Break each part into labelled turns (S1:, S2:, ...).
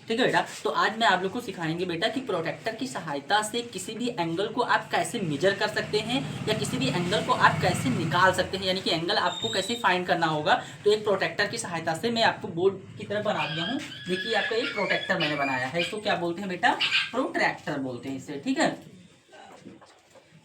S1: ठीक है बेटा। तो आज मैं आप लोग को सिखाएंगे बेटा कि प्रोटेक्टर की सहायता से किसी भी एंगल को आप कैसे मेजर कर सकते हैं या किसी भी एंगल को आप कैसे निकाल सकते हैं, यानी कि एंगल आपको कैसे फाइंड करना होगा। तो एक प्रोटेक्टर की सहायता से मैं आपको बोर्ड की तरफ बना दिया हूँ। देखिए आपका एक प्रोटेक्टर मैंने बनाया है, इसको क्या बोलते हैं बेटा, प्रोट्रैक्टर बोलते हैं इसे। ठीक है,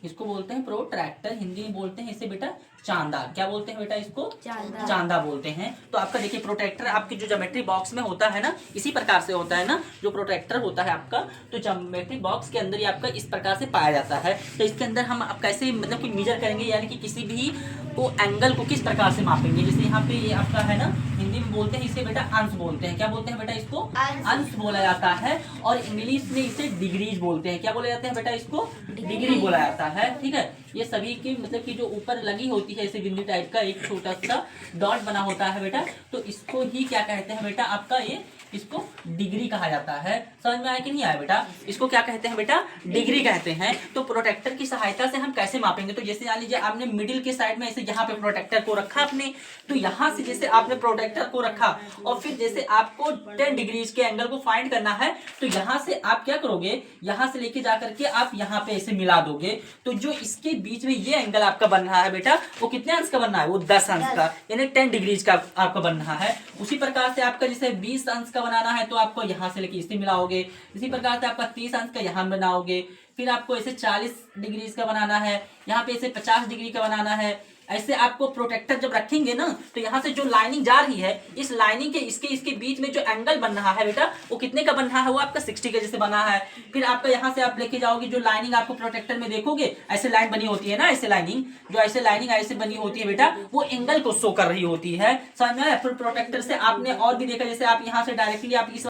S1: इसको बोलते हैं प्रोट्रैक्टर, हिंदी में बोलते हैं इसे बेटा चांदा। क्या बोलते हैं बेटा इसको, चांदा बोलते हैं। तो आपका देखिए प्रोटेक्टर आपकी जो ज्योमेट्री बॉक्स में होता है ना, इसी प्रकार से होता है ना, जो प्रोटेक्टर होता है आपका, तो ज्योमेट्री बॉक्स के अंदर ही आपका इस प्रकार से पाया जाता है। तो इसके अंदर हम आप कैसे मतलब कि मेजर करेंगे, यानी कि किसी भी वो एंगल को किस प्रकार से मापेंगे। जैसे यहाँ पे ये आपका है ना, हिंदी में बोलते हैं इसे बेटा अंश बोलते हैं। क्या बोलते हैं बेटा इसको, अंश बोला जाता है। और इंग्लिश में इसे डिग्रीज बोलते हैं। क्या बोला जाता है बेटा इसको, डिग्री बोला जाता है। ठीक है, ये सभी की मतलब कि जो ऊपर लगी होती है ऐसे बिंदु टाइप का एक छोटा सा डॉट बना होता है बेटा, तो इसको ही क्या कहते हैं बेटा, आपका ये इसको डिग्री कहा जाता है। समझ में आया कि नहीं आया बेटा, इसको क्या कहते हैं बेटा, डिग्री कहते हैं। तो प्रोटेक्टर की सहायता से हम कैसे मापेंगे, तो जैसे मान लीजिए आपने मिडिल के साइड में ऐसे यहाँ पे प्रोटेक्टर को रखा आपने, तो यहाँ से जैसे आपने प्रोटेक्टर को रखा और फिर जैसे आपको 10 डिग्रीज के एंगल को फाइंड करना है, तो यहाँ से आप क्या करोगे, यहाँ से लेके जाकर के आप यहाँ पे ऐसे मिला दोगे। तो जो इसके बीच में ये एंगल आपका बन रहा है बेटा, वो कितने अंश का बन रहा है, वो 10 अंश का, यानी 10 डिग्रीज का आपका बन रहा है। उसी प्रकार से आपका जैसे 20 अंश का बनाना है तो आपको यहाँ से लेके इसे मिलाओगे। इसी प्रकार से आपका 30 अंश का यहाँ बनाओगे। फिर आपको ऐसे 40 डिग्रीज का बनाना है, यहाँ पे ऐसे 50 डिग्री का बनाना है। ऐसे आपको प्रोटेक्टर जब रखेंगे ना, तो यहाँ से जो लाइनिंग जा रही है, इस लाइनिंग के इसके बीच में जो एंगल बन रहा है बेटा, वो कितने का बन रहा है, वो आपका 60 का जैसे बना है। फिर आपका यहाँ से आप लेके जाओगे, जो लाइनिंग आपको प्रोटेक्टर में देखोगे ऐसे लाइन बनी होती है ना, ऐसे लाइनिंग, जो ऐसे लाइनिंग ऐसे बनी होती है बेटा, वो एंगल को शो कर रही होती है। समझ में आया। फिर प्रोटेक्टर से आपने और भी देखा, जैसे आप यहाँ से डायरेक्टली आप इस,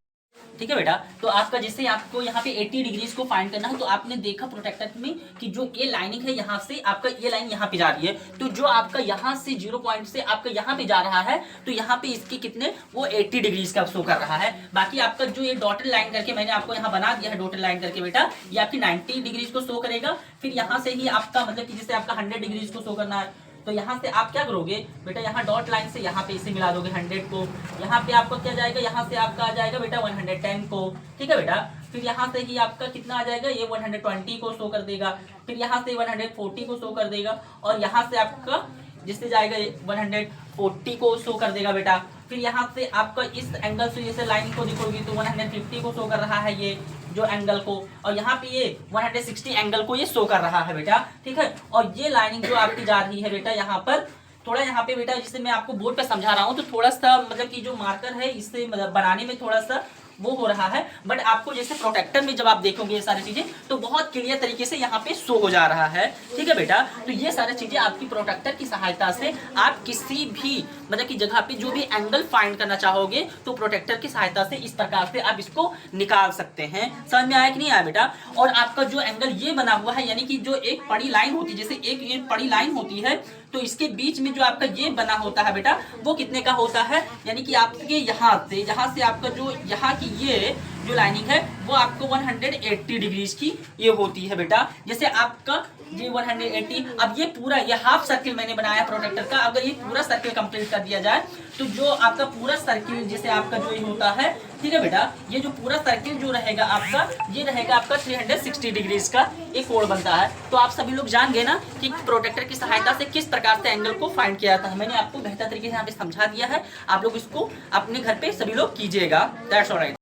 S1: ठीक है बेटा, तो आपका जैसे आपको यहाँ पे 80 डिग्रीज को फाइंड करना है, तो आपने देखा प्रोटेक्टर में कि जो ये लाइनिंग है यहाँ से आपका ये लाइन यहाँ पे जा रही है, तो जो आपका यहाँ से 0 पॉइंट से आपका यहाँ पे जा रहा है, तो यहाँ पे इसके कितने, वो 80 डिग्रीज का शो कर रहा है। बाकी आपका जो ये डॉटेड लाइन करके मैंने आपको यहाँ बना दिया है, डॉटेड लाइन करके बेटा, ये आपकी 90 डिग्रीज को शो करेगा। फिर यहाँ से ही आपका मतलब कि जैसे आपका 100 डिग्रीज को शो करना है, तो यहाँ से आप क्या करोगे बेटा, यहाँ डॉट लाइन से यहाँ पे इसे मिला दोगे 100 को। यहाँ पे आपका क्या जाएगा, यहाँ से आपका आ जाएगा बेटा 110 को। ठीक है बेटा, फिर यहाँ से ही आपका कितना आ जाएगा, ये 120 को शो कर देगा। फिर यहाँ से 140 को शो कर देगा, और यहाँ से आपका जिससे जाएगा 140 को शो कर देगा बेटा। फिर यहाँ से आपका इस एंगल से जैसे लाइन को देखोगे तो 150 को शो कर रहा है ये जो एंगल को, और यहाँ पे ये 160 एंगल को ये शो कर रहा है बेटा। ठीक है, और ये लाइनिंग जो आपकी जा रही है बेटा, यहाँ पर थोड़ा यहाँ पे बेटा, जिससे मैं आपको बोर्ड पे समझा रहा हूँ, तो थोड़ा सा मतलब कि जो मार्कर है इससे मतलब बनाने में थोड़ा सा वो हो रहा है, बट आपको जैसे प्रोटेक्टर में जब आप देखोगे ये सारी चीजें, तो बहुत क्लियर तरीके से यहाँ पे शो हो जा रहा है। ठीक है बेटा, तो ये सारी चीजें आपकी प्रोटेक्टर की सहायता से आप किसी भी मतलब की जगह पे जो भी एंगल फाइंड करना चाहोगे, तो प्रोटेक्टर की सहायता से इस प्रकार से आप इसको निकाल सकते हैं। समझ में आया कि नहीं आया बेटा। और आपका जो एंगल ये बना हुआ है, यानी कि जो एक पड़ी लाइन होती है, जैसे एक ये पड़ी लाइन होती है, तो इसके बीच में जो आपका ये बना होता है बेटा, वो कितने का होता है, यानी कि आपके यहाँ से जहाँ से आपका जो यहाँ की ये जो लाइनिंग है, वो आपको 180 डिग्रीज की ये होती है बेटा। जैसे आपका ये 180, अब ये पूरा ये हाफ सर्किल मैंने बनाया प्रोटेक्टर का, अगर ये पूरा सर्किल कंप्लीट कर दिया जाए, तो जो आपका पूरा सर्किल जैसे आपका जो ये होता है, ठीक है बेटा, ये जो पूरा सर्किल जो रहेगा आपका, ये रहेगा आपका 360 डिग्रीज का एक कोण बनता है। तो आप सभी लोग जान गए ना कि प्रोटेक्टर की सहायता से किस प्रकार से एंगल को फाइंड किया जाता है। मैंने आपको बेहतर तरीके से यहाँ पे समझा दिया है, आप लोग इसको अपने घर पे सभी लोग कीजिएगा। That's alright.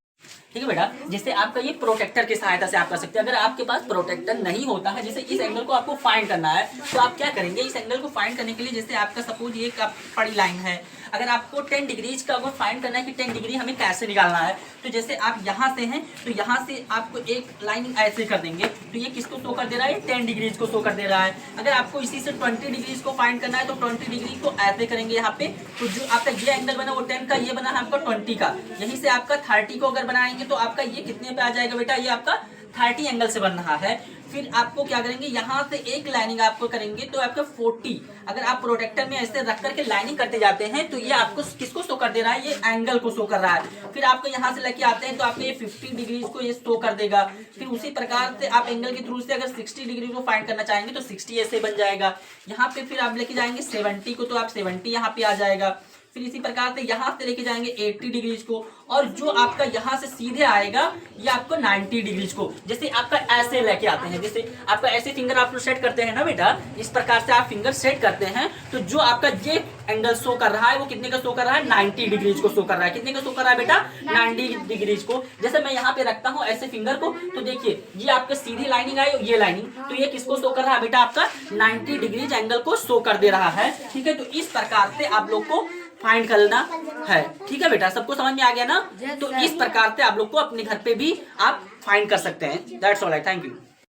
S1: ठीक है बेटा, जैसे आपका ये प्रोटेक्टर की सहायता से आप कर सकते हैं। अगर आपके पास प्रोटेक्टर नहीं होता है, जैसे इस एंगल को आपको फाइंड करना है, तो आप क्या करेंगे, इस एंगल को फाइंड करने के लिए जैसे आपका सपोज ये पड़ी लाइन है, अगर आपको 10 डिग्रीज का अगर फाइंड करना है कि 10 डिग्री हमें कैसे निकालना है, तो जैसे आप यहाँ से हैं, तो यहाँ से आपको एक लाइन ऐसे कर देंगे, तो ये किसको शो कर दे रहा है, 10 डिग्रीज को शो कर दे रहा है। अगर आपको इसी से 20 डिग्रीज को फाइंड करना है, तो 20 डिग्री को ऐसे करेंगे यहाँ पे, तो जो आपका ये एंगल बना वो 10 का, ये बना है आपका 20 का, यहीं से आपका 30 को अगर बनाएंगे तो आपका ये कितने पे आ जाएगा बेटा, ये आपका 30 एंगल से बन रहा है। फिर आपको क्या करेंगे, यहाँ से एक लाइनिंग आपको करेंगे, तो आपका 40, अगर आप प्रोटेक्टर में ऐसे रख करके लाइनिंग करते जाते हैं, तो ये आपको किसको शो कर दे रहा है, ये एंगल को शो कर रहा है। फिर आपको यहाँ से लेके आते हैं, तो आपको ये 50 डिग्रीज को ये शो कर देगा। फिर उसी प्रकार से आप एंगल के थ्रू से अगर 60 डिग्री को फाइंड करना चाहेंगे, तो 60 ऐसे बन जाएगा। यहाँ पे फिर आप लेके जाएंगे 70 को, तो आप 70 यहाँ पे आ जाएगा। फिर इसी प्रकार से यहाँ से लेके जाएंगे 80 डिग्रीज को, और जो आपका यहाँ से सीधे आएगा ये आपको 90 डिग्रीज को। जैसे आपका ऐसे लेके आते हैं, जैसे आपका ऐसे फिंगर आप लोग सेट करते हैं ना बेटा, इस प्रकार से आप फिंगर सेट करते हैं, तो जो आपका ये एंगल शो कर रहा है वो कितने का शो कर रहा है, 90 डिग्रीज को शो कर रहा है। कितने का शो कर रहा है बेटा, 90 डिग्रीज को। जैसे मैं यहाँ पे रखता हूँ ऐसे फिंगर को, तो देखिए ये आपके सीधी लाइनिंग आई, ये लाइनिंग, तो ये किसको शो कर रहा है बेटा, आपका 90 डिग्रीज एंगल को शो कर दे रहा है। ठीक है, तो इस प्रकार से आप लोग को फाइंड करना है। ठीक है बेटा, सबको समझ में आ गया ना? तो इस प्रकार से आप लोग को अपने घर पे भी आप फाइंड कर सकते हैं। That's all, thank you.